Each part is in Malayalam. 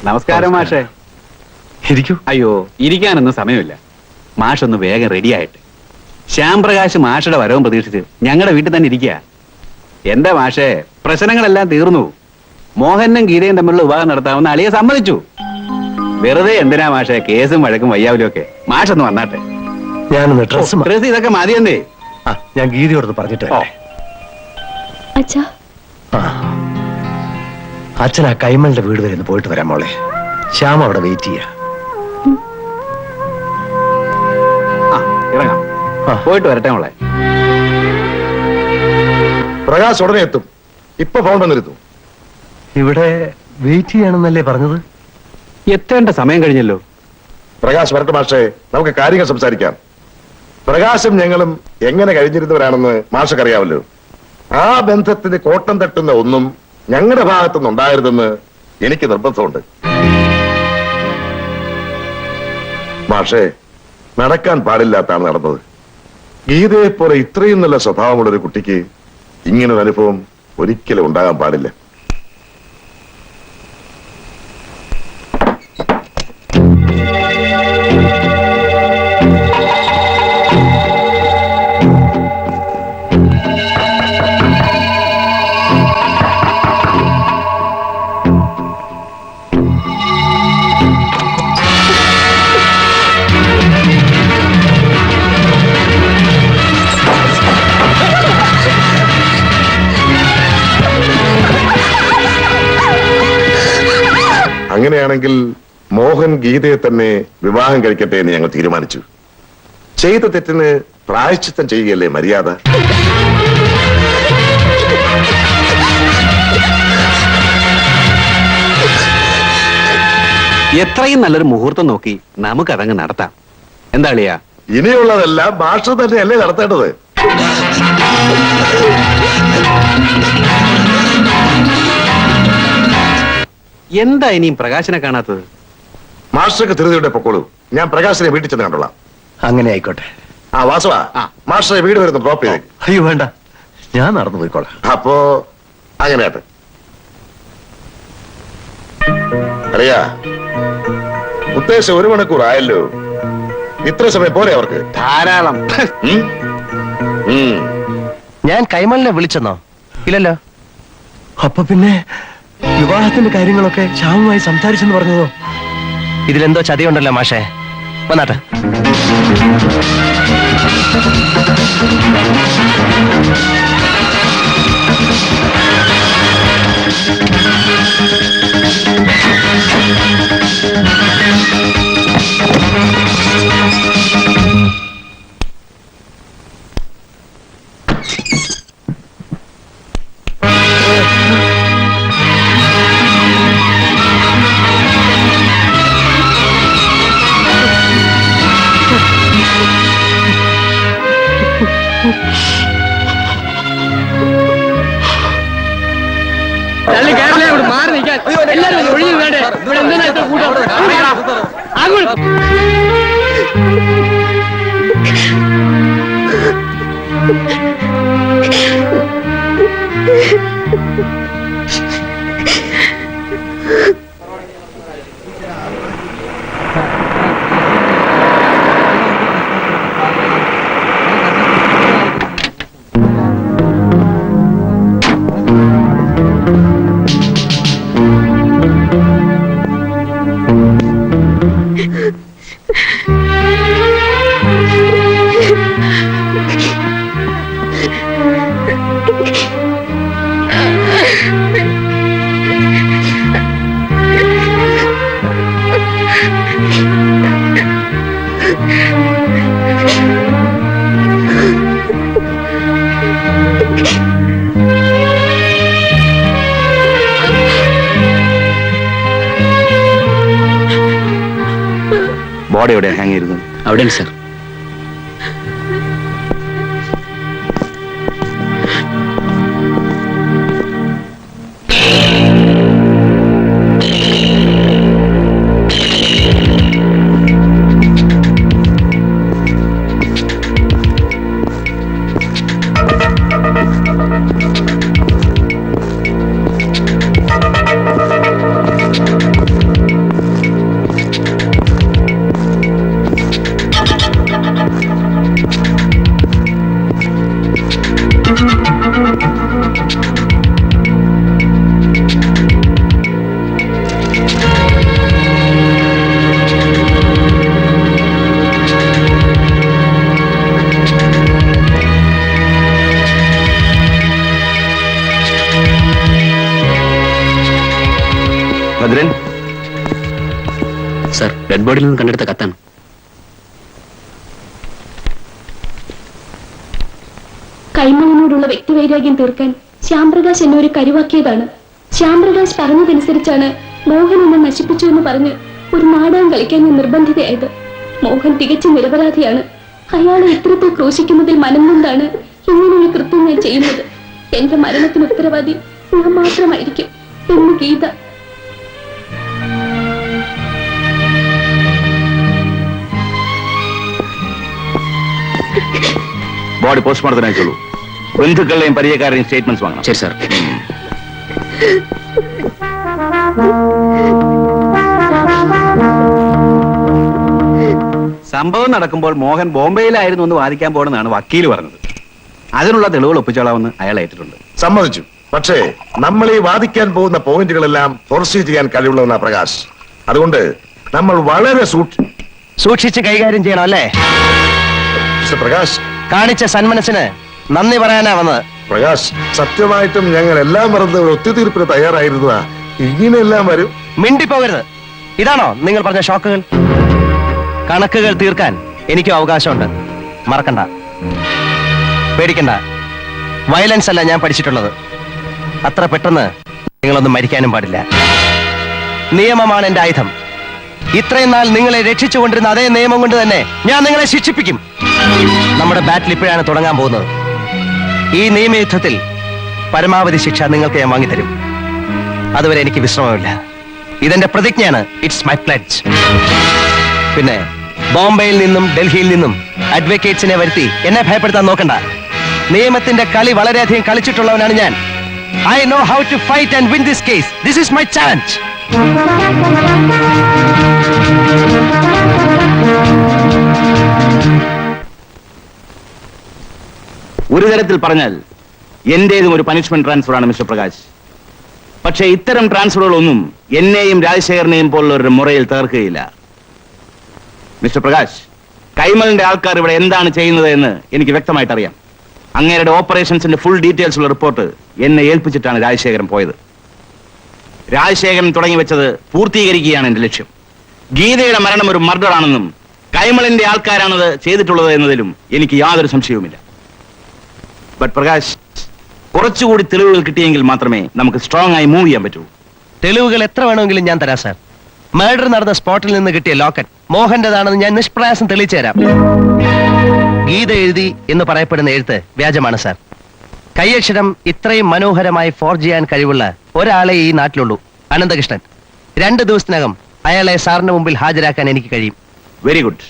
നമസ്കാരം മാഷേ. ഇരിക്കൂ. അയ്യോ, ഇരിക്കാനൊന്നും സമയമില്ല. മാഷൊന്ന് വേഗം റെഡിയായിട്ട്. ശ്യാംപ്രകാശ് മാഷയുടെ വരവും പ്രതീക്ഷിച്ച് ഞങ്ങളുടെ വീട്ടിൽ തന്നെ ഇരിക്കുക. എന്താ മാഷേ, പ്രശ്നങ്ങളെല്ലാം തീർന്നു. മോഹനും ഗീതയും തമ്മിലുള്ള വിവാഹം നടത്താമെന്ന് അളിയെ സമ്മതിച്ചു. വെറുതെ എന്തിനാ മാഷേ കേസും വഴക്കും വയ്യാവലും ഒക്കെ? മാഷൊന്ന് വന്നാട്ടെ. ഞാനൊന്ന് ഡ്രസ് ഇതൊക്കെ മതിയെന്നേ. ഞാൻ ഗീതയോടൊന്ന് പറഞ്ഞിട്ട് അച്ഛൻ ആ കൈമളുടെ വീട് വരെ ഒന്ന് പോയിട്ട് വരാം മോളെ. ശ്യാം അവിടെ വെയിറ്റ് ചെയ്യാ. ഇറങ്ങാം. പോയിട്ട് വരട്ടെ മോളെ. പ്രകാശ് ഉടനെ എത്തും. ഇപ്പൊ ഫോൺ വന്നിരുന്നു. ഇവിടെ വെയിറ്റ് ചെയ്യാണെന്നല്ലേ പറഞ്ഞത്? എത്തേണ്ട സമയം കഴിഞ്ഞല്ലോ. പ്രകാശ് വരട്ടെ മാഷേ, നമുക്ക് കാര്യങ്ങൾ സംസാരിക്കാം. പ്രകാശും ഞങ്ങളും എങ്ങനെ കഴിഞ്ഞിരുന്നവരാണെന്ന് മാഷക്കറിയാമല്ലോ. ആ ബന്ധത്തിന് കോട്ടം തട്ടുന്ന ഒന്നും ഞങ്ങളുടെ ഭാഗത്തുനിന്ന് ഉണ്ടായിരുന്നെന്ന് എനിക്ക് നിർബന്ധമുണ്ട്. മാഷേ, നടക്കാൻ പാടില്ലാത്താണ് നടന്നത്. ഗീതയെ പോലെ ഇത്രയും നല്ല സ്വഭാവമുള്ള ഒരു കുട്ടിക്ക് ഇങ്ങനൊരു അനുഭവം ഒരിക്കലും ഉണ്ടാകാൻ പാടില്ല. അങ്ങനെയാണെങ്കിൽ മോഹൻ ഗീതയെ തന്നെ വിവാഹം കഴിക്കട്ടെ എന്ന് ഞങ്ങൾ തീരുമാനിച്ചു. ചെയ്ത തെറ്റിന് പ്രായശ്ചിത്തം ചെയ്യുകയല്ലേ മര്യാദ. എത്രയും നല്ലൊരു മുഹൂർത്തം നോക്കി നമുക്കതങ്ങ് നടത്താം. എന്താ അളിയാ? ഇനിയുള്ളതെല്ലാം ഭാഷ തന്നെയല്ലേ നടത്തേണ്ടത്. എന്താ ഇനിയും പ്രകാശനെ കാണാത്തത്? മാസ്റ്റർക്ക് ധൃതിയുടെ പൊക്കോളൂ. ഞാൻ പ്രകാശിനെ വീട്ടിൽ ചെന്ന് കണ്ടോളാം. അങ്ങനെ ആയിക്കോട്ടെ. ആ വാസുവാ, മാസ്റ്ററെ വീട് വരുന്നു ഡ്രോപ്പ് ചെയ്തേ. അയ്യോ വേണ്ട, ഞാൻ നടന്നു പോയിക്കോളാം. അപ്പോ അങ്ങനെയാട്ടെ. അറിയാ, ഉദ്ദേശം 1 മണിക്കൂർ ആയല്ലോ. ഇത്ര സമയം പോരെ അവർക്ക്? ധാരാളം. ഞാൻ കൈമളിനെ വിളിച്ചെന്നോ? ഇല്ലല്ലോ. അപ്പൊ പിന്നെ വിവാഹത്തിന്റെ കാര്യങ്ങളൊക്കെ ശ്യാമുമായി സംസാരിച്ചെന്ന് പറഞ്ഞതോ? ഇതിലെന്തോ ചതിയുണ്ടല്ലോ മാഷേ. വന്നാട്ടെ. മാറി നിൽക്കാൻ എല്ലാവരും ഒഴിഞ്ഞു വേണ്ടേ? ഇവിടെ എന്തിനാ കൂട്ടം? ബോഡി എവിടെ ഹാങ് ചെയ്തിരുന്നു? അവിടെയാണ് സാർ. ഭദ്രൻ സർ, ഡെഡ് ബോഡിയിൽ നിന്ന് കണ്ടെടുത്ത കത്താണ്. കൈമളിനോടുള്ള വ്യക്തിവൈരാഗ്യം തീർക്കാൻ ശ്യാംപ്രകാശ് എന്നെ ഒരു കരുവാക്കിയതാണ്. ശ്യാംപ്രകാശ് പറഞ്ഞതനുസരിച്ചാണ് മോഹൻ എന്നെ നശിപ്പിച്ചു എന്ന് പറഞ്ഞ് ഒരു നാടകം കളിക്കാൻ ഞാൻ നിർബന്ധിതയായത്. മോഹൻ തികച്ചും നിരപരാധിയാണ്. അയാളെ ഇത്തരത്തിൽ ക്രൂശിക്കുന്നതിൽ മനം കൊണ്ടാണ് ഇങ്ങനെയൊരു കൃത്യം ഞാൻ ചെയ്യുന്നത്. എന്റെ മരണത്തിന് ഉത്തരവാദി ഞാൻ മാത്രമായിരിക്കും എന്ന് ഗീത. ബോഡി പോസ്റ്റ്മോർട്ടത്തിന് അയച്ചോളൂ. ബന്ധുക്കളുടെയും പരിചയക്കാരുടെയും സ്റ്റേറ്റ്മെന്റ്സ് വാങ്ങണം. ശരി സാർ. സംഭവം നടക്കുമ്പോൾ മോഹൻ ബോംബെയിലായിരുന്നു എന്ന് വാദിക്കാൻ പോണെന്നാണ് വക്കീൽ പറഞ്ഞത്. അതിനുള്ള തെളിവുകൾ ഒപ്പിച്ചോളാമെന്ന് അയാൾ ഏറ്റിട്ടുണ്ട്. സമ്മതിച്ചു. പക്ഷേ നമ്മൾ ഈ വാദിക്കാൻ പോകുന്ന പോയിന്റുകളെല്ലാം പ്രൊസീഡ് ചെയ്യാൻ കഴിവുള്ളവനാ പ്രകാശ്. അതുകൊണ്ട് നമ്മൾ വളരെ സൂക്ഷിച്ച് കൈകാര്യം ചെയ്യണം അല്ലേ? മിസ്റ്റർ പ്രകാശ്, കാണിച്ച സന്മനസ്സിന് നന്ദി പറയാനാ വന്നത്. പ്രകാശ്, സത്യമായിട്ടും ഞങ്ങൾ എല്ലാം മറന്ന് ഒരു ഒത്തുതീർപ്പിന് തയ്യാറായിരുന്നതാ. ഇങ്ങനെയെല്ലാം വരും. മിണ്ടിപ്പോകരുത്. ഇതാണോ നിങ്ങൾ പറഞ്ഞ ഷോക്കുകൾ? കണക്കുകൾ തീർക്കാൻ എനിക്കും അവകാശമുണ്ട്. മറക്കണ്ട, പേടിക്കണ്ട. വയലൻസ് അല്ല ഞാൻ പഠിച്ചിട്ടുള്ളത്. അത്ര പെട്ടെന്ന് നിങ്ങളൊന്നും മരിക്കാനും പാടില്ല. നിയമമാണ് എന്റെ ആയുധം. ഇത്രയും നാൾ നിങ്ങളെ രക്ഷിച്ചുകൊണ്ടിരുന്ന അതേ നിയമം കൊണ്ട് തന്നെ ഞാൻ നിങ്ങളെ ശിക്ഷിപ്പിക്കും. നമ്മുടെ ബാറ്റിൽ ഇപ്പോഴാണ് തുടങ്ങാൻ പോകുന്നത്. ഈ നിയമയുദ്ധത്തിൽ പരമാവധി ശിക്ഷ നിങ്ങൾക്ക് ഞാൻ വാങ്ങിത്തരും. അതുവരെ എനിക്ക് വിശ്രമമില്ല. ഇതെന്റെ പ്രതിജ്ഞയാണ്. It's my pledge. പിന്നെ ബോംബെയിൽ നിന്നും ഡൽഹിയിൽ നിന്നും അഡ്വക്കേറ്റ്സിനെ വരുത്തി എന്നെ ഭയപ്പെടുത്താൻ നോക്കണ്ട. നിയമത്തിന്റെ കളി വളരെയധികം കളിച്ചിട്ടുള്ളവനാണ് ഞാൻ. I know how to fight and win this case. This is my challenge. ഒരു തരത്തിൽ പറഞ്ഞാൽ എന്റേതും ഒരു പനിഷ്മെന്റ് ട്രാൻസ്ഫർ ആണ് മിസ്റ്റർ പ്രകാശ്. പക്ഷേ ഇത്തരം ട്രാൻസ്ഫറുകളൊന്നും എന്നെയും രാജശേഖരനെയും പോലുള്ള ഒരു മുറയിൽ തകർക്കുകയില്ല. മിസ്റ്റർ പ്രകാശ്, കൈമളിന്റെ ആൾക്കാർ ഇവിടെ എന്താണ് ചെയ്യുന്നത് എന്ന് എനിക്ക് വ്യക്തമായിട്ട് അറിയാം. അങ്ങേരുടെ ഓപ്പറേഷൻസിന്റെ ഫുൾ ഡീറ്റെയിൽസ് ഉള്ള റിപ്പോർട്ട് എന്നെ ഏൽപ്പിച്ചിട്ടാണ് രാജശേഖരൻ പോയത്. രാജശേഖരൻ തുടങ്ങി വെച്ചത് പൂർത്തീകരിക്കുകയാണ് എന്റെ ലക്ഷ്യം. ഗീതയുടെ മരണം ഒരു മർഡർ ആണെന്നും കൈമളിന്റെ ആൾക്കാരാണത് ചെയ്തിട്ടുള്ളത് എന്നതിലും എനിക്ക് യാതൊരു സംശയവുമില്ല. ബട്ട് പ്രകാശ്, കുറച്ചുകൂടി തെളിവുകൾ കിട്ടിയെങ്കിൽ മാത്രമേ നമുക്ക് സ്ട്രോങ് ആയി മൂവ് ചെയ്യാൻ പറ്റൂ. തെളിവുകൾ എത്ര വേണമെങ്കിലും ഞാൻ തരാം സാർ. മർഡർ നടന്ന സ്പോട്ടിൽ നിന്ന് കിട്ടിയ ലോക്കറ്റ് മോഹന്റേതാണെന്ന് ഞാൻ നിഷ്പ്രയാസം തെളിയിച്ചു തരാം. ഗീത എഴുതി എന്ന് പറയപ്പെടുന്ന എഴുത്ത് വ്യാജമാണ് സാർ. കൈയക്ഷരം ഇത്രയും മനോഹരമായി ഫോർജ് ചെയ്യാൻ കഴിവുള്ള ഒരാളെ ഈ നാട്ടിലുള്ളൂ, അനന്തകൃഷ്ണൻ. 2 ദിവസത്തിനകം അയാളെ സാറിന്റെ മുമ്പിൽ ഹാജരാക്കാൻ എനിക്ക് കഴിയും. Very good.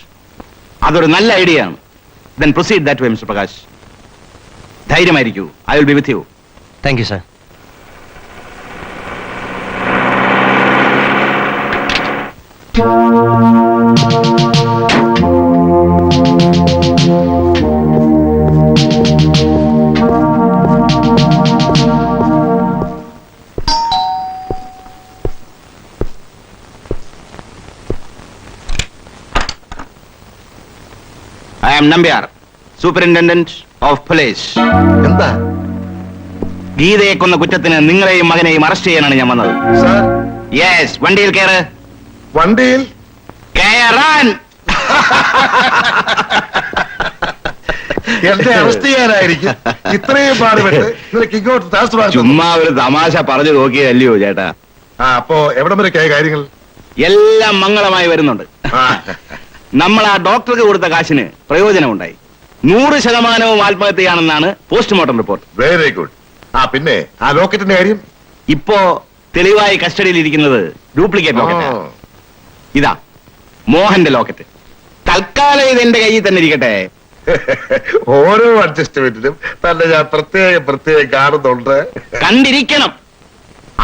അതൊരു നല്ല ഐഡിയ ആണ്. Then proceed that way mister Prakash. ധൈര്യമായിരിക്കൂ. I will be with you. Thank you sir. I am Nambiar, Superintendent of Police. എന്താ ഗീതയെ കൊന്ന കുറ്റത്തിന് നിങ്ങളെയും മകനെയും അറസ്റ്റ് ചെയ്യാനാണ് ഞാൻ വന്നത്. സാർ? യെസ്, വണ്ടിയിൽ കയറ്. വണ്ടിയിൽ കയറാൻ. എന്നെ അറസ്റ്റ് ചെയ്യാനായിരിക്കും ഇത്രയും പാടുപെട്ട് നിനക്ക് ഇങ്ങോട്ട് ട്രാൻസ്ഫർ ആക്കുന്നു. ചുമ്മാ ഒരു തമാശ പറഞ്ഞു നോക്കിയതല്ലയോ ചേട്ടാ. അപ്പോ എവിടം വരെയൊക്കെയായ കാര്യങ്ങൾ? എല്ലാം മംഗളമായി വരുന്നുണ്ട്. ആ, നമ്മൾ ആ ഡോക്ടർക്ക് കൊടുത്ത കാശിന് പ്രയോജനമുണ്ടായി. 100% ആത്മഹത്യയാണെന്നാണ് പോസ്റ്റ്മോർട്ടം റിപ്പോർട്ട്. Very good. പിന്നെ ആ ലോക്കറ്റിന്റെ കാര്യം? ഇപ്പോ തെളിവായി കസ്റ്റഡിയിൽ ഇരിക്കുന്നത് ഡ്യൂപ്ലിക്കേറ്റ് ലോക്കറ്റ്. ആ. ഇതാ മോഹന്റെ ലോക്കറ്റ്. തൽക്കാലം ഇത് എന്റെ കയ്യിൽ തന്നെ ഇരിക്കട്ടെ. ഓരോ അഡ്ജസ്റ്റ്മെന്റിലും തന്നെ ഞാൻ പ്രത്യേകം കാണുന്നുണ്ട്. കണ്ടിരിക്കണം.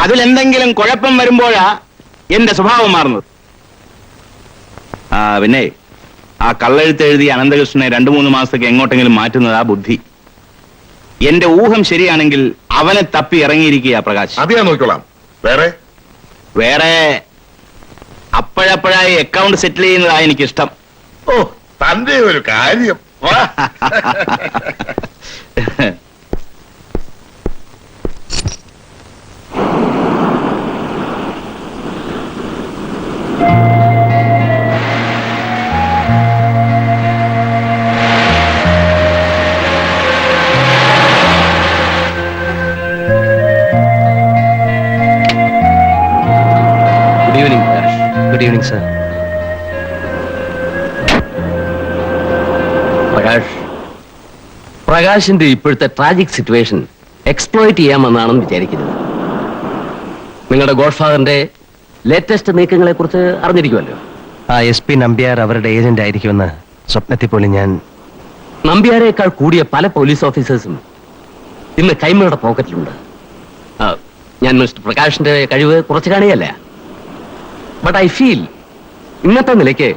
അതിലെന്തെങ്കിലും കുഴപ്പം വരുമ്പോഴാ എന്റെ സ്വഭാവം മാറുന്നത്. പിന്നെ ആ കള്ളെഴുത്ത് എഴുതി അനന്തകൃഷ്ണനെ 2-3 മാസത്തേക്ക് എങ്ങോട്ടെങ്കിലും മാറ്റുന്നതാ ബുദ്ധി. എന്റെ ഊഹം ശരിയാണെങ്കിൽ അവനെ തപ്പി ഇറങ്ങിയിരിക്കുക പ്രകാശ്. അത് ഞാൻ നോക്കിക്കോളാം. വേറെ അപ്പോഴപ്പോഴായി അക്കൗണ്ട് സെറ്റിൽ ചെയ്യുന്നതാ എനിക്കിഷ്ടം. ഓ, തന്റെ ഒരു കാര്യം. വാ. Good evening sir. പ്രകാശിന്റെ ഇപ്പോഴത്തെ ട്രാജിക് സിറ്റുവേഷൻ എക്സ്പ്ലോയിറ്റ് ചെയ്യാമെന്നാണെന്ന് വിചാരിക്കുന്നത്. നിങ്ങളുടെ ഗോഡ്ഫാദറിന്റെ ലേറ്റസ്റ്റ് നീക്കങ്ങളെ കുറിച്ച് അറിഞ്ഞിരിക്കുമല്ലോ. ആ SP നമ്പ്യാർ അവരുടെ ഏജന്റ് ആയിരിക്കുമെന്ന് സ്വപ്നത്തിൽ പോലും ഞാൻ. നമ്പ്യാരേക്കാൾ കൂടിയ പല പോലീസ് ഓഫീസേഴ്സും ഇന്ന് കൈമയുടെ പോക്കറ്റിലുണ്ട്. ഞാൻ മിസ്റ്റർ പ്രകാശിന്റെ കഴിവ് കുറച്ച് കാണുകയല്ല. ബട്ട് ഐ ഫീൽ ഇന്നത്തെ നിലയ്ക്ക്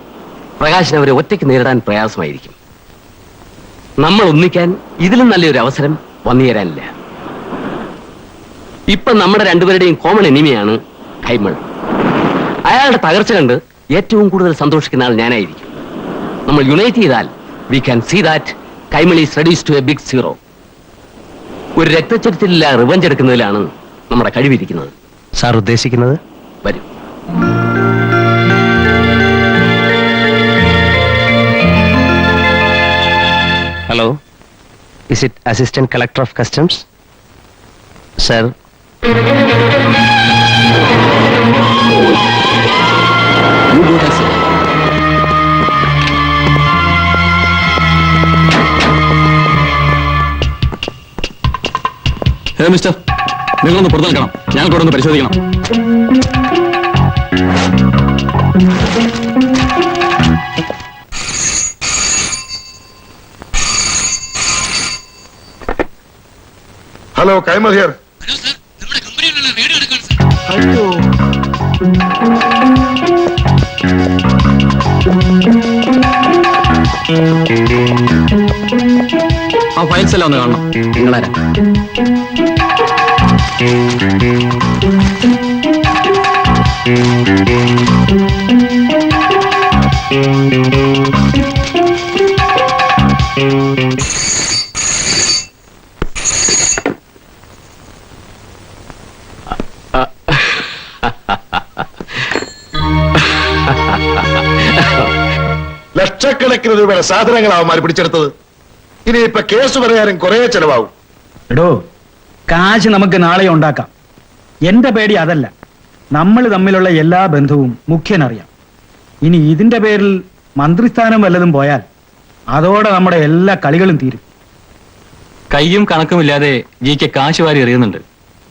പ്രകാശിനെ അവരെ ഒറ്റയ്ക്ക് നേരിടാൻ പ്രയാസമായിരിക്കും. നമ്മൾ ഒന്നിക്കാൻ ഇതിലും നല്ലൊരു അവസരം വന്നു തരാനില്ല. ഇപ്പൊ നമ്മുടെ രണ്ടുപേരുടെയും കോമൺ എനിമിയാണ് കൈമൾ. അയാളുടെ തകർച്ച കണ്ട് ഏറ്റവും കൂടുതൽ സന്തോഷിക്കുന്ന ആൾ ഞാനായിരിക്കും. നമ്മൾ യുണൈറ്റ് ചെയ്താൽ we can see that Kaimal is reduced to a big zero. ഒരു രക്തച്ചൊരിച്ചിലില്ല റിവഞ്ച് എടുക്കുന്നതിലാണ് നമ്മുടെ കഴിവിരിക്കുന്നത്. സാർ ഉദ്ദേശിക്കുന്നത്? വരും. Hello, is it assistant collector of customs? Sir, You go ahead, sir. Hey mister, നിങ്ങളൊന്ന് പുറത്തു നിൽക്കണം. ഞങ്ങൾക്ക് ഇവിടെ ഒന്ന് പരിശോധിക്കണം. Hello, Kaimal here. ആ ഫയൽസ് എല്ലാം ഒന്ന് കാണണം. നിങ്ങളാരാ? ലക്ഷക്കണക്കിന് രൂപയുടെ സാധനങ്ങൾ അവന്മാർ പിടിച്ചെടുത്തത്. ഇനി ഇപ്പൊ കേസ് പറയാനും കുറെ ചെലവാകും. എടോ, കാശ് നമുക്ക് നാളെ ഉണ്ടാക്കാം. എന്റെ പേടി അതല്ല. നമ്മൾ തമ്മിലുള്ള എല്ലാ ബന്ധവും മുഖ്യനറിയാം. ഇനി ഇതിന്റെ പേരിൽ മന്ത്രിസ്ഥാനം വല്ലതും പോയാൽ അതോടെ നമ്മുടെ എല്ലാ കളികളും തീരും. കയ്യും കണക്കുമില്ലാതെ ജിക്ക് കാശ് വാരി എറിയുന്നുണ്ട്.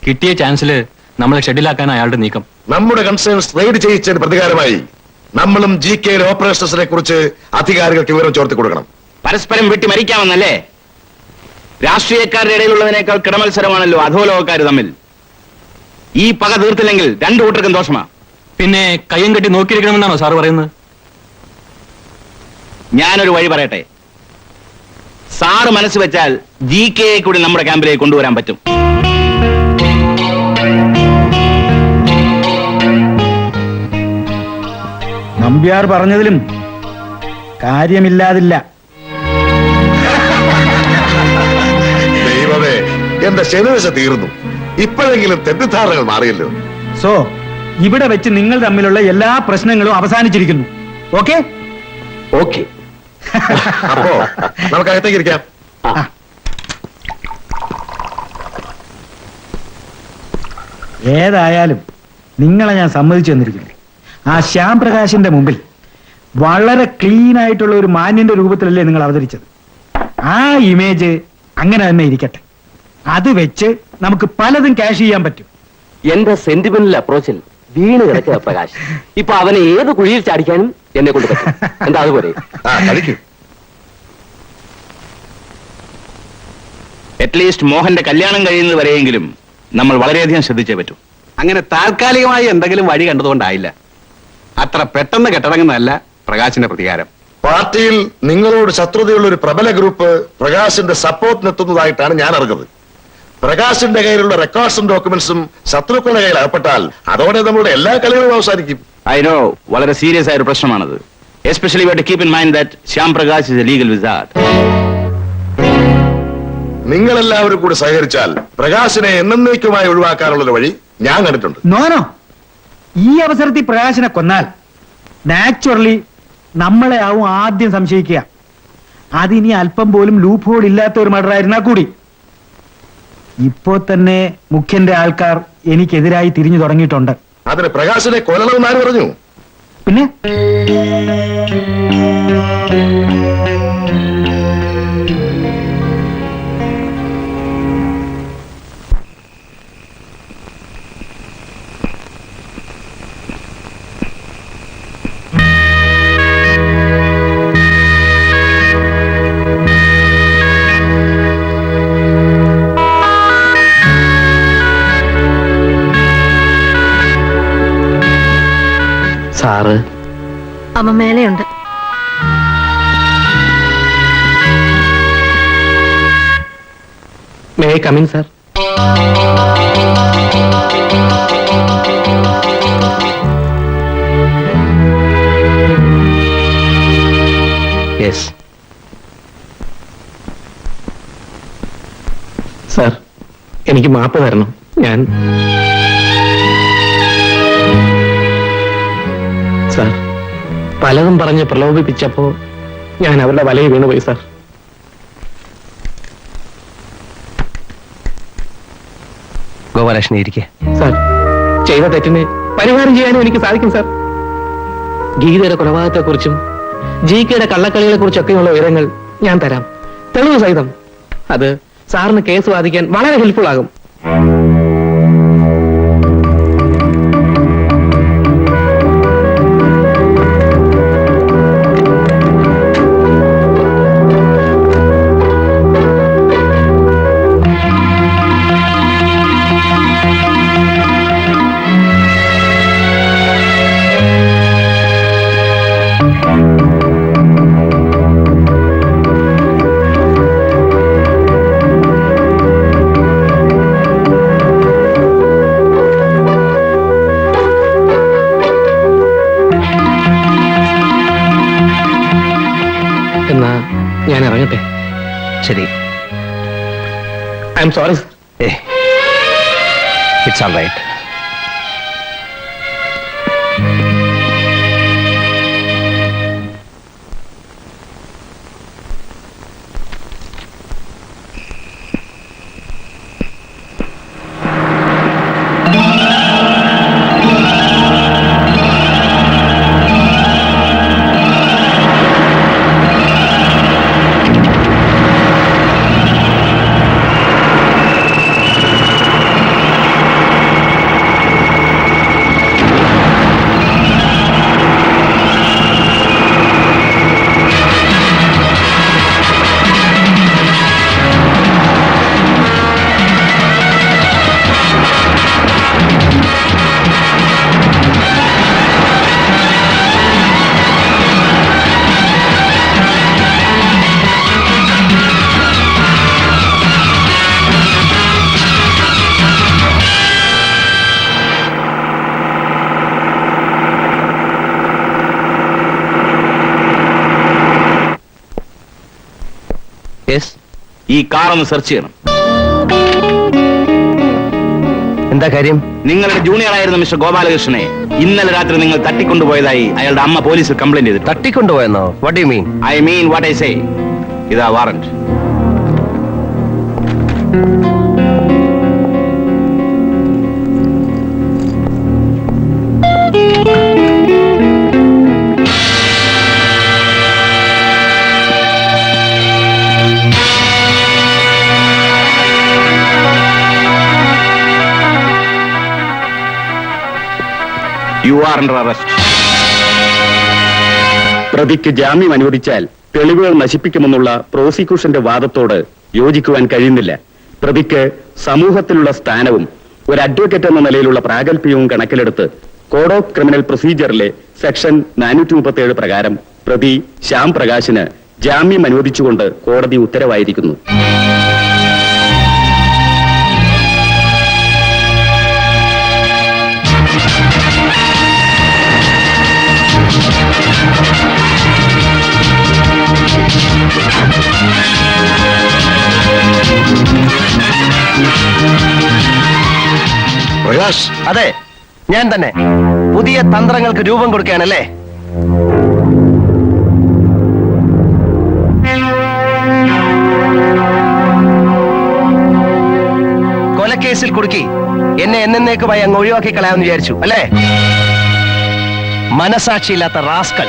കിട്ടിയ ചാൻസിൽ നമ്മളെ ഷെഡിലാക്കാൻ അയാളുടെ നീക്കം. നമ്മുടെ കൺസേൺസ് റെയ്ഡ് ചെയ്യിച്ചതിന് പ്രതികാരമായി നമ്മളും GK ഓപ്പറേഷൻസിനെ കുറിച്ച് അധികാരികൾക്ക് വിവരം ചോർത്തി കൊടുക്കണം. പരസ്പരം വെട്ടി മരിക്കാമെന്നല്ലേ? രാഷ്ട്രീയക്കാരുടെ ഇടയിലുള്ളതിനേക്കാൾ കിടമത്സരമാണല്ലോ അധോലോകക്കാർ തമ്മിൽ. ഈ പക തീർത്തില്ലെങ്കിൽ രണ്ടു കൂട്ടർക്കും ദോഷമാ. പിന്നെ കയ്യും കെട്ടി നോക്കിയിരിക്കണമെന്നാണോ സാറ് പറയുന്നത്? ഞാനൊരു വഴി പറയട്ടെ. സാറ് മനസ്സ് വെച്ചാൽ GK കൂടി നമ്മുടെ ക്യാമ്പിലേക്ക് കൊണ്ടുവരാൻ പറ്റും. നമ്പ്യാർ പറഞ്ഞതിലും കാര്യമില്ലാതില്ല. ദൈവമേ, എന്റെ ശനിദശ തീർന്നു. ഇപ്പോഴെങ്കിലും തെറ്റിദ്ധാരണകൾ മാറിയല്ലോ. സോ ഇവിടെ വെച്ച് നിങ്ങൾ തമ്മിലുള്ള എല്ലാ പ്രശ്നങ്ങളും അവസാനിച്ചിരിക്കുന്നു. ഓക്കെ? ഓക്കെ. അപ്പോ നമുക്ക് അകത്തേക്ക് ഇരിക്കാം. ഏതായാലും നിങ്ങളെ ഞാൻ സമ്മതിച്ചു തന്നിരിക്കുന്നു. ആ ശ്യാം പ്രകാശിന്റെ മുമ്പിൽ വളരെ ക്ലീൻ ആയിട്ടുള്ള ഒരു മാന്യന്റെ രൂപത്തിലല്ലേ നിങ്ങൾ അവതരിച്ചത്. ആ ഇമേജ് അങ്ങനെ തന്നെ ഇരിക്കട്ടെ. അത് വെച്ച് നമുക്ക് പലതും ക്യാഷ് ചെയ്യാൻ പറ്റും. എന്റെ സെന്റിമെന്റൽ അപ്രോച്ചിൽ വീണ് കിടക്കുക പ്രകാശ്. ഇപ്പൊ അവനെ ഏത് കുഴിയിൽ ചാടിക്കാനും എന്നെ കൊണ്ട് പറ്റും. എന്താ അതുപോലെ? കളിക്കൂ. അറ്റ്ലീസ്റ്റ് മോഹന്റെ കല്യാണം കഴിയുന്നത് വരെയെങ്കിലും നമ്മൾ വളരെയധികം ശ്രദ്ധിച്ചേ പറ്റൂ. അങ്ങനെ താൽക്കാലികമായി എന്തെങ്കിലും വഴി കണ്ടതുകൊണ്ടായില്ല. അത്ര പെട്ടെന്ന് കെട്ടടങ്ങുന്നതല്ല പ്രകാശിന്റെ പ്രതികാരം. പാർട്ടിയിൽ നിങ്ങളോട് ശത്രുതയുള്ള ഒരു പ്രബല ഗ്രൂപ്പ് പ്രകാശിന്റെ സപ്പോർട്ടിനെത്തുന്നതായിട്ടാണ് ഞാൻ അറിഞ്ഞത്. പ്രകാശിന്റെ കയ്യിലുള്ള റെക്കോർഡ്സും ഡോക്യുമെന്റ്സും ശത്രുക്കളുടെ കയ്യിൽ അകപ്പെട്ടാൽ അതോടെ നമ്മളുടെ എല്ലാ കളികളും അവസാനിക്കും. ഐ നോ, വളരെ സീരിയസ് ആയ ഒരു പ്രശ്നമാണത്. Especially we have to keep in mind that Shyam Prakash is a legal wizard. നിങ്ങളെല്ലാവരും കൂടി സഹകരിച്ചാൽ പ്രകാശിനെ എന്നേക്കുമായി ഒഴിവാക്കാനുള്ള വഴി ഞാൻ കണ്ടിട്ടുണ്ട്. നോനോ, ഈ അവസരത്തിൽ പ്രകാശിനെ കൊന്നാൽ നാച്ചുറലി നമ്മളെ ആവും ആദ്യം സംശയിക്കുക. അതിനി അല്പം പോലും ലൂപ്പ് ഹോൾ ഇല്ലാത്ത ഒരു മർഡർ ആയിരുന്നാൽ കൂടി. ഇപ്പോ തന്നെ മുഖ്യന്റെ ആൾക്കാർ എനിക്കെതിരായി തിരിഞ്ഞു തുടങ്ങിയിട്ടുണ്ട്. അതിന് പ്രകാശിനെ കൊല്ലണമെന്ന് ആര് പറഞ്ഞു? പിന്നെ സാറ് അമ്മ മേലെയുണ്ട്. May coming sir? Yes sir, എനിക്ക് മാപ്പ് തരണം. ഞാൻ സാർ പലതും പറഞ്ഞ് പ്രലോഭിപ്പിച്ചപ്പോ ഞാൻ അവരുടെ വലയിൽ വീണുപോയി സാർ. ഗോപാലകൃഷ്ണൻ ഇരിക്കെ. സാർ, ചെയ്ത തെറ്റിന് പരിഹാരം ചെയ്യാനും എനിക്ക് സാധിക്കും സാർ. ഗീതയുടെ കൊലപാതകത്തെക്കുറിച്ചും ജികെയുടെ കള്ളക്കളികളെ കുറിച്ചൊക്കെയുള്ള വിവരങ്ങൾ ഞാൻ തരാം, തെളിവ് സഹിതം. അത് സാറിന് കേസ് വാദിക്കാൻ വളരെ ഹെൽപ്ഫുൾ ആകും. എന്നാ ഞാൻ ഇറങ്ങട്ടെ. ശരി. I'm sorry. It's all right. ഈ കാർ ഒന്ന് സെർച്ച് ചെയ്യണം. എന്താ കാര്യം? നിങ്ങളുടെ ജൂനിയർ ആയിരുന്ന മിസ്റ്റർ ഗോപാലകൃഷ്ണനെ ഇന്നലെ രാത്രി നിങ്ങൾ തട്ടിക്കൊണ്ടുപോയതായി അയാളുടെ അമ്മ പോലീസിൽ കംപ്ലൈന്റ് ചെയ്തിട്ട്. തട്ടിക്കൊണ്ടുപോയെന്നോ? What do you mean? I mean what I say. ഇതാ warrant. You are under arrest. പ്രതിക്ക് ജാമ്യം അനുവദിച്ചാൽ തെളിവുകൾ നശിപ്പിക്കുമെന്നുള്ള പ്രോസിക്യൂഷന്റെ വാദത്തോട് യോജിക്കുവാൻ കഴിയുന്നില്ല. പ്രതിക്ക് സമൂഹത്തിലുള്ള സ്ഥാനവും ഒരു അഡ്വക്കേറ്റ് എന്ന നിലയിലുള്ള പ്രാഗൽഭ്യവും കണക്കിലെടുത്ത് കോഡ് ഓഫ് ക്രിമിനൽ പ്രൊസീജിയറിലെ സെക്ഷൻ 437 പ്രകാരം പ്രതി ശ്യാം പ്രകാശിന് ജാമ്യം അനുവദിച്ചുകൊണ്ട് കോടതി ഉത്തരവായിരിക്കുന്നു. പ്രകാശ്, അതെ, ഞാൻ തന്നെ. പുതിയ തന്ത്രങ്ങൾക്ക് രൂപം കൊടുക്കുകയാണല്ലേ? കൊലക്കേസിൽ കുടുക്കി എന്നെ എന്നേക്കുമായി അങ്ങ് ഒഴിവാക്കി കളയാമെന്ന് വിചാരിച്ചു അല്ലേ? മനസാക്ഷിയില്ലാത്ത റാസ്കൾ.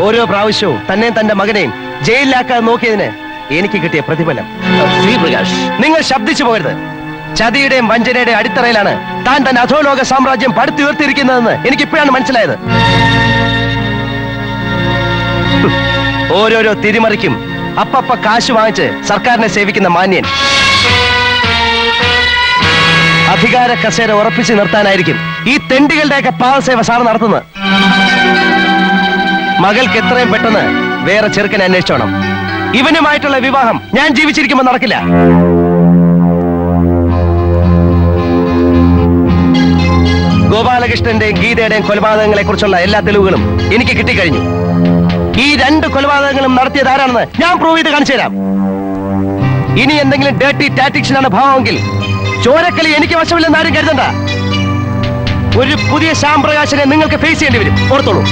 ഓരോ പ്രാവശ്യവും തന്നെയും തന്റെ മകനെയും ജയിലിലാക്കാൻ നോക്കിയതിന് എനിക്ക് കിട്ടിയ പ്രതിഫലം. ശ്രീ പ്രകാശ്, നിങ്ങൾ ശബ്ദിച്ചു പോകരുത്. ചതിയുടെയും വഞ്ചനയുടെയും അടിത്തറയിലാണ് താൻ തന്റെ അധോലോക സാമ്രാജ്യം പടുത്തുയർത്തിയിരിക്കുന്നതെന്ന് എനിക്ക് ഇപ്പോഴാണ് മനസ്സിലായത്. ഓരോരോ തിരിമറിക്കും അപ്പപ്പ കാശ് വാങ്ങിച്ച് സർക്കാരിനെ സേവിക്കുന്ന മാന്യൻ. അധികാര കസേര ഉറപ്പിച്ച് നിർത്താനായിരിക്കും ഈ തെണ്ടികളുടെയൊക്കെ പാദസേവ സാർ നടത്തുന്നത്. മകൾക്ക് എത്രയും പെട്ടെന്ന് വേറെ ചെറുക്കനെ അന്വേഷിച്ചോണം. ഇവനുമായിട്ടുള്ള വിവാഹം ഞാൻ ജീവിച്ചിരിക്കുമ്പോൾ നടക്കില്ല. ഗോപാലകൃഷ്ണന്റെയും ഗീതയുടെയും കൊലപാതകങ്ങളെ കുറിച്ചുള്ള എല്ലാ തെളിവുകളും എനിക്ക് കിട്ടിക്കഴിഞ്ഞു. ഈ 2 കൊലപാതകങ്ങളും നടത്തിയത് ആരാണെന്ന് ഞാൻ പ്രൂവ് ചെയ്ത് കാണിച്ചു തരാം. ഇനി എന്തെങ്കിലും ഡേർട്ടി ടാറ്റിക്സിനാണ് ഭാവമെങ്കിൽ ചോരക്കളി എനിക്ക് വശമില്ലെന്ന് ആരും കരുതണ്ട. ഒരു പുതിയ ശ്യാം പ്രകാശിനെ നിങ്ങൾക്ക് ഫേസ് ചെയ്യേണ്ടി വരും. ഓർത്തോളൂ.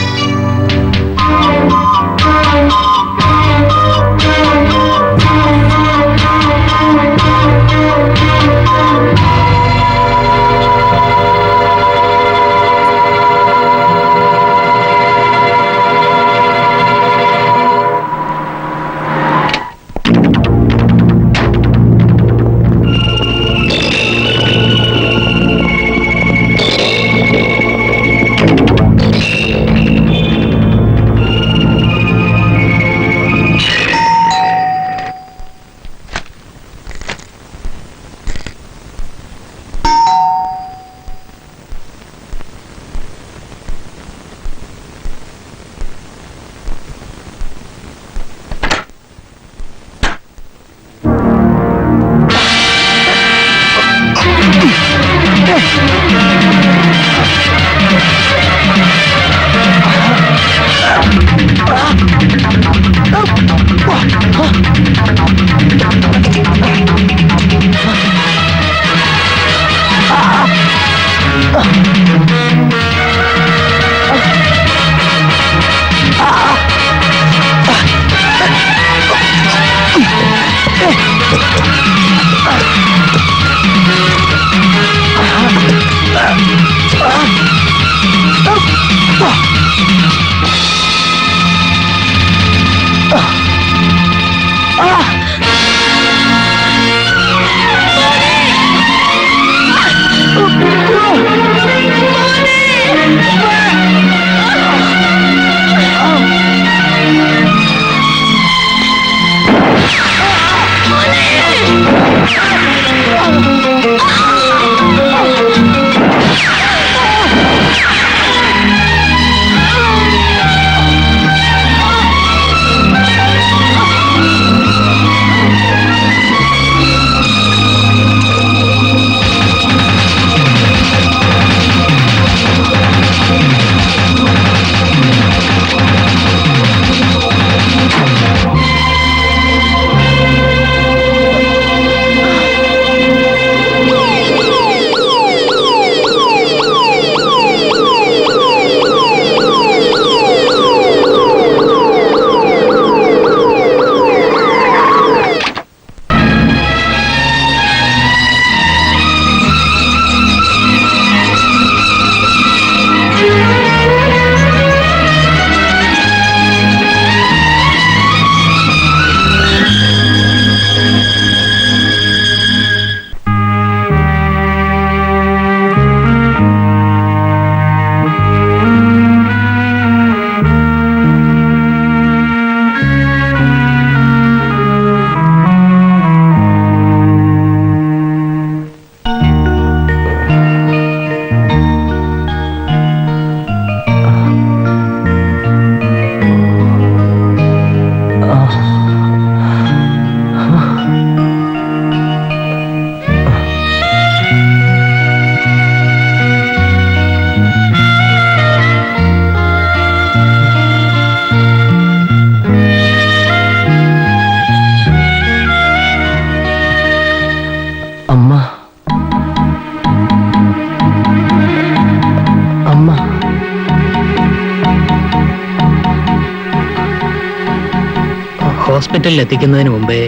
ഹോസ്പിറ്റലിൽ എത്തിക്കുന്നതിന് മുമ്പേ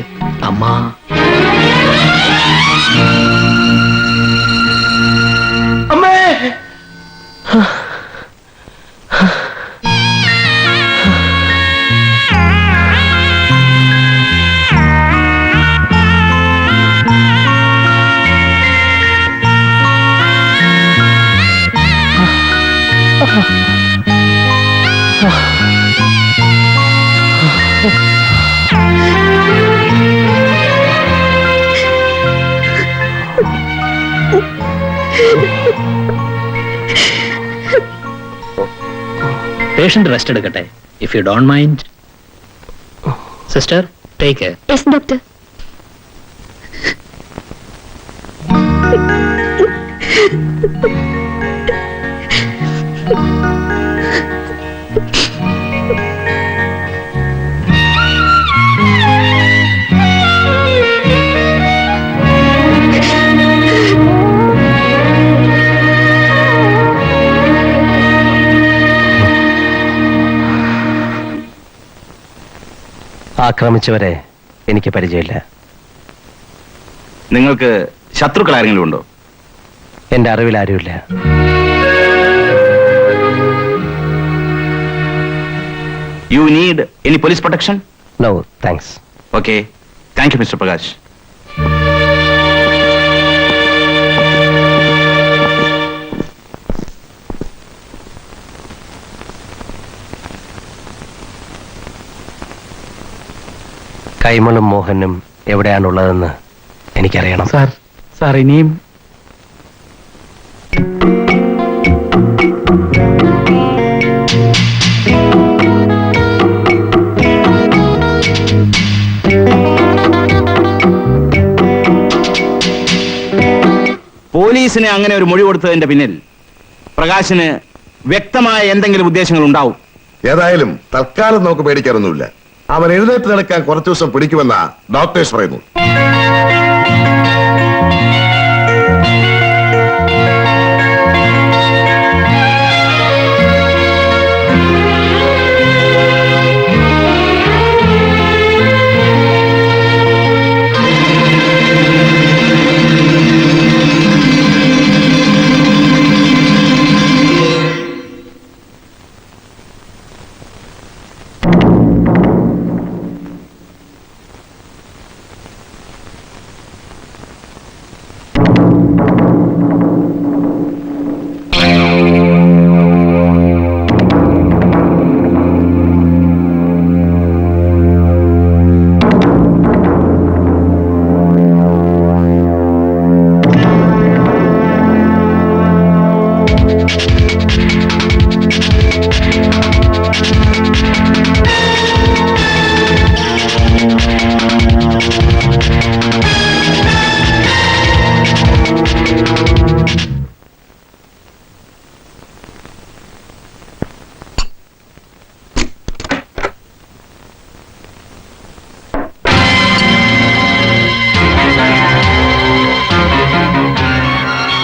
അമ്മ പേഷ്യന്റ് റെസ്റ്റ് എടുക്കട്ടെ. If you don't mind sister, take care. Yes doctor. ആക്രമിച്ചവരെ എനിക്ക് പരിചയമില്ല. നിങ്ങൾക്ക് ശത്രുക്കൾ ആരെങ്കിലും ഉണ്ടോ? എന്റെ അറിവിൽ ആരുമില്ല. You need any police protection? No thanks. Okay, thank you mister Prakash. കൈമളും മോഹനും എവിടെയാണുള്ളതെന്ന് എനിക്കറിയണം. സാർ ഇനിയും പോലീസിന് അങ്ങനെ ഒരു മൊഴി കൊടുത്തതിന്റെ പിന്നിൽ പ്രകാശിന് വ്യക്തമായ എന്തെങ്കിലും ഉദ്ദേശങ്ങൾ ഉണ്ടാവും. ഏതായാലും തൽക്കാലം നമുക്ക് പേടിക്കാനൊന്നുമില്ല. അവൻ എഴുന്നേറ്റ് നടക്കാൻ കുറച്ചു ദിവസം പിടിക്കുമെന്നാ ഡോക്ടേഴ്സ് പറയുന്നു.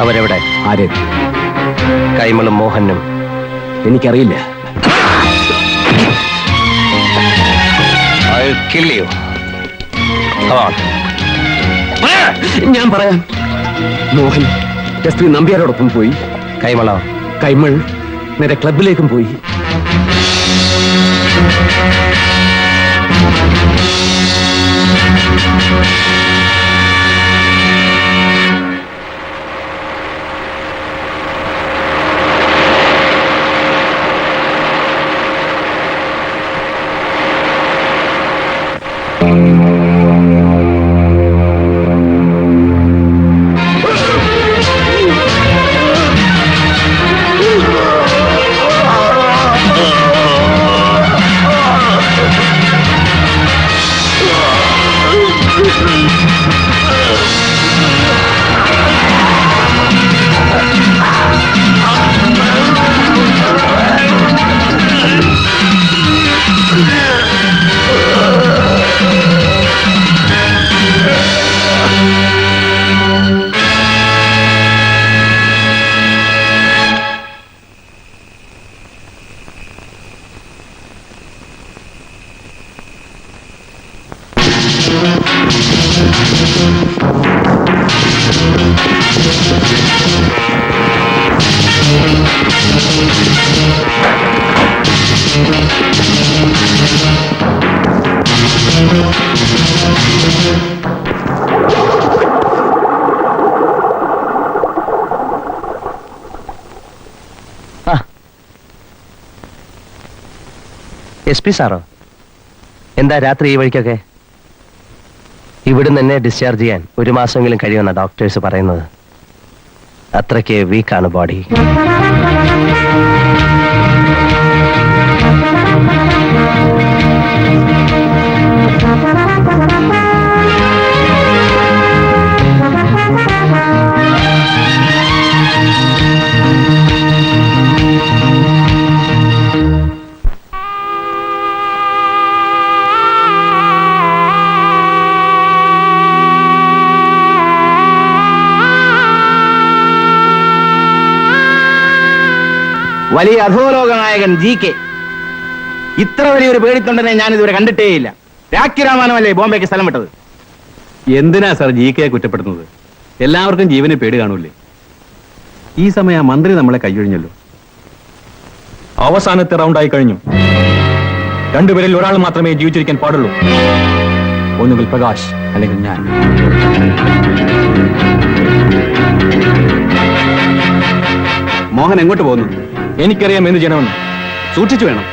അവരെവിടെ? ആര്? കൈമളും മോഹനും. എനിക്കറിയില്ല. I'll kill you. Come on. ഞാൻ പറയാം. മോഹൻ എസ് നമ്പ്യാരോടൊപ്പം പോയി. കൈമളോ? കൈമൾ നേരെ ക്ലബിലേക്കും പോയി. SP സാറോ? എന്താ രാത്രി ഈ വഴിക്കൊക്കെ? ഇവിടുന്ന് എന്നെ ഡിസ്ചാർജ് ചെയ്യാൻ 1 മാസമെങ്കിലും കഴിയുമെന്ന ഡോക്ടേഴ്സ് പറയുന്നത്. അത്രയ്ക്ക് വീക്കാണ് ബോഡി. വലിയ അധോലോക നായകൻ GK. ഇത്ര വലിയൊരു പേടിത്തൊണ്ടനെ ഞാൻ ഇതുവരെ കണ്ടിട്ടേയില്ല. രാഖി രാമാനമല്ലേ ബോംബെക്ക് സ്ഥലം വിട്ടത്? എന്തിനാ സാർ GK കുറ്റപ്പെടുന്നത്? എല്ലാവർക്കും ജീവന് പേടി കാണൂലേ? ഈ സമയം ആ മന്ത്രി നമ്മളെ കൈയൊഴിഞ്ഞല്ലോ. അവസാനത്തെ റൗണ്ടായി കഴിഞ്ഞു. രണ്ടുപേരിൽ ഒരാൾ മാത്രമേ ജീവിച്ചിരിക്കാൻ പാടുള്ളൂ. ഒന്നുകിൽ പ്രകാശ്, അല്ലെങ്കിൽ ഞാൻ. മോഹൻ എങ്ങോട്ട് പോകുന്നു? എനിക്കറിയാം എന്ത് ചെയ്യണമെന്ന്. സൂക്ഷിച്ചു വേണം.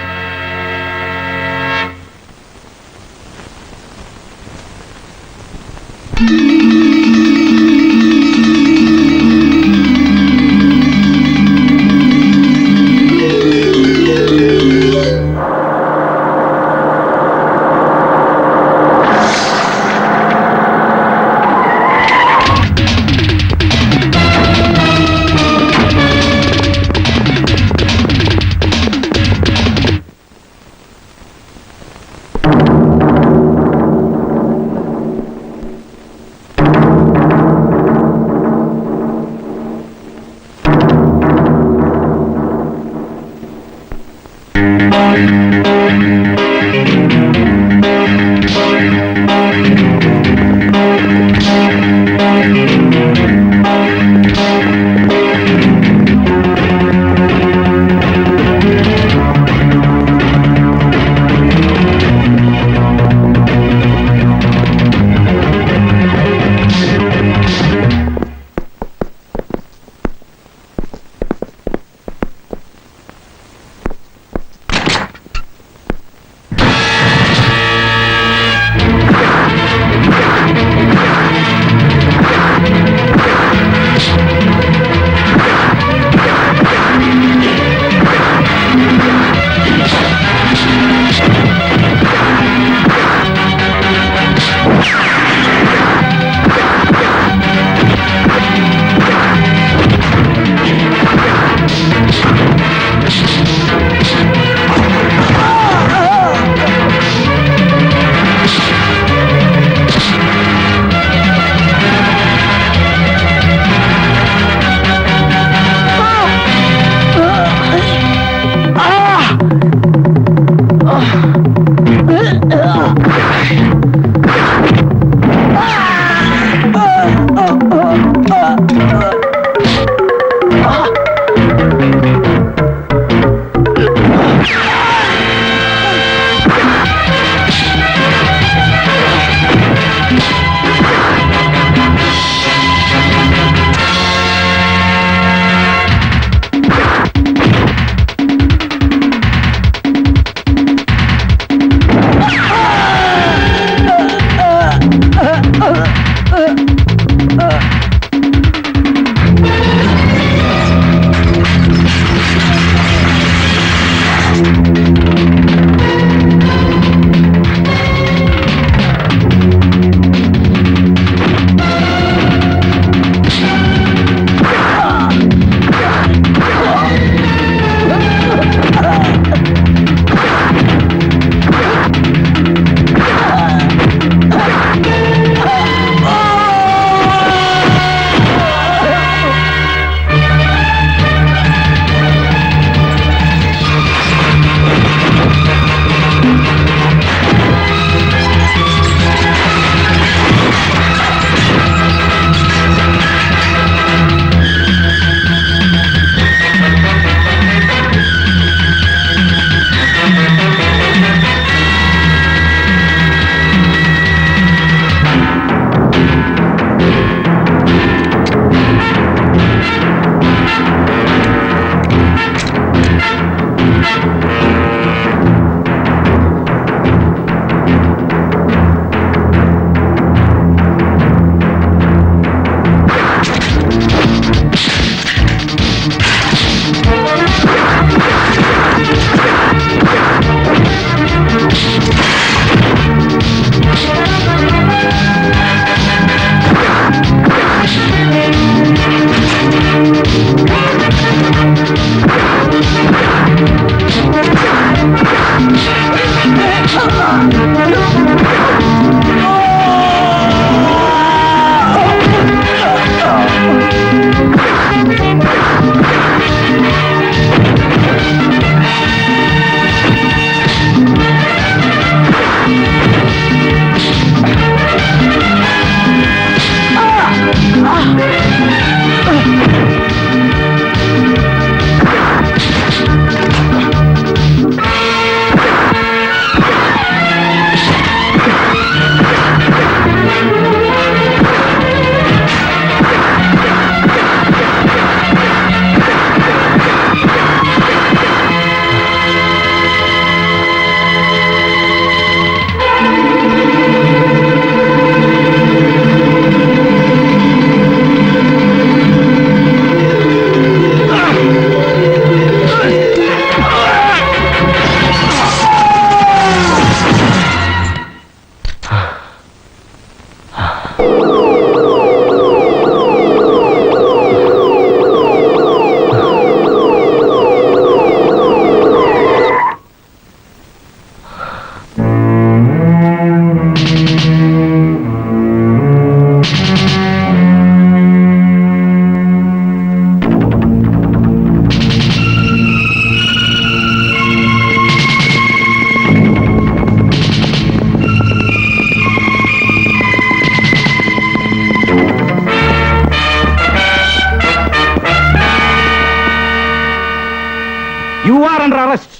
You are under arrest.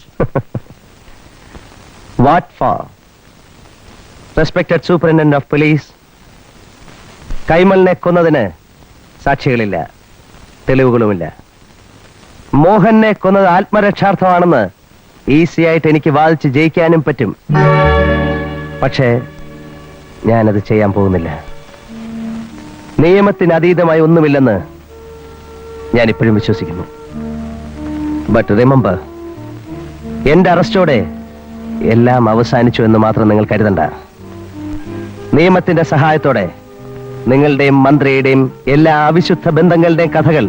What for? Respected superintendent of police, കൈമളിനെ കൊന്നതിന് സാക്ഷികളില്ല, തെളിവുകളുമില്ല. മോഹനെ കൊന്നത് ആത്മരക്ഷാർത്ഥമാണെന്ന് ഈസി ആയിട്ട് എനിക്ക് വാദിച്ച് ജയിക്കാനും പറ്റും. പക്ഷേ ഞാനത് ചെയ്യാൻ പോകുന്നില്ല. നിയമത്തിന് അതീതമായി ഒന്നുമില്ലെന്ന് ഞാൻ ഇപ്പോഴും വിശ്വസിക്കുന്നു. ബട്ട് റിമെമ്പർ, എന്റെ അറസ്റ്റോടെ എല്ലാം അവസാനിച്ചു എന്ന് മാത്രം നിങ്ങൾ കരുതണ്ട. നിയമത്തിന്റെ സഹായത്തോടെ നിങ്ങളുടെയും മന്ത്രിയുടെയും എല്ലാ അവിശുദ്ധ ബന്ധങ്ങളുടെയും കഥകൾ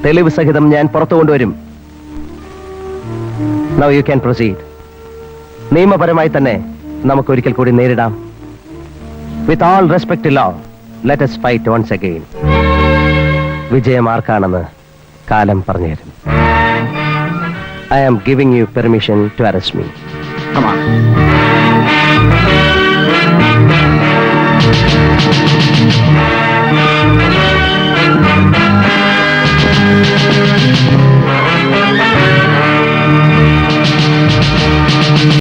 തെളിവ് സഹിതം ഞാൻ പുറത്തു കൊണ്ടുവരും. Now you can proceed. നിയമപരമായി തന്നെ നമുക്ക് ഒരിക്കൽ കൂടി നേരിടാം. With all respect to law, let us fight once again. വിജയം ആർക്കാണെന്ന് കാലം പറഞ്ഞു തരും. I am giving you permission to arrest me. Come on.